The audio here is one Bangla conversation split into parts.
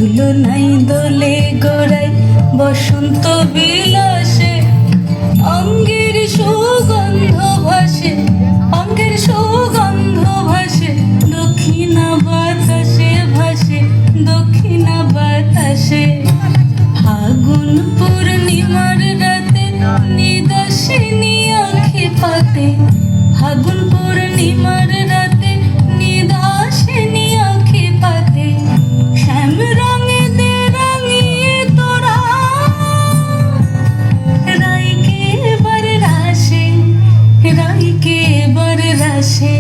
ঝুলো নাই দোলে গোড়ায় বসন্ত বিলাসে অঙ্গের সুগন্ধ ভাসে, অঙ্গের সুগন্ধ ভাসে দক্ষিণা বাতাসে, ভাসে দক্ষিণা বাতাসে। ফাগুন পূর্ণিমার রাতে নিদাসিনী আঁখি পাতে, ফাগুন পূর্ণিমার রাতে নিদাসিনী আঁখি পাতে। শ্যাম রঙে দে রাঙিয়ে তোরা রাইকে এবার রাসে, রাইকে এবার রাসে।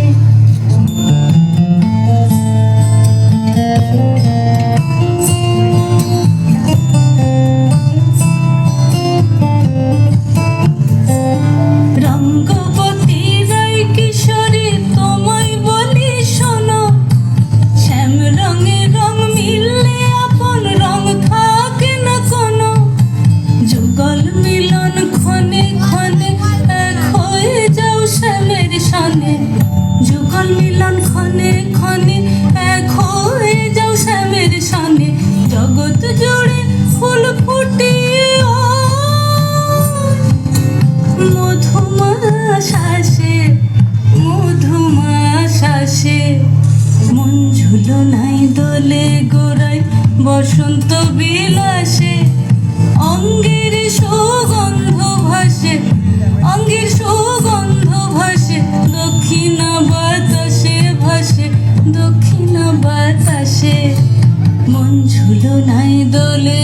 রঙ্গবতী রাই কিশোরী তোমায় বলি শোনো, শ্যাম রঙে রং মিললে আপন রং থাকে না কোনো। যুগল মিলন ক্ষণে ক্ষণে এক হয়ে যাও শ্যামের সনে, যুগল মিলন ক্ষণে ক্ষণে এক হয়ে যাও শ্যামের সনে। জগৎ জুড়ে ফুল ফুটিয়ে মধুমাশাসে, মধুমাশাসে। মন ঝুলো নাই দোলে গোড়ায় বসন্ত বিলাসে অঙ্গের সুগন্ধ ভাসে, অঙ্গের সুগন্ধ ভাসে দক্ষিণা বাতাসে, ভাসে দক্ষিণা বাতাসে। মন ঝুলো নাই দোলে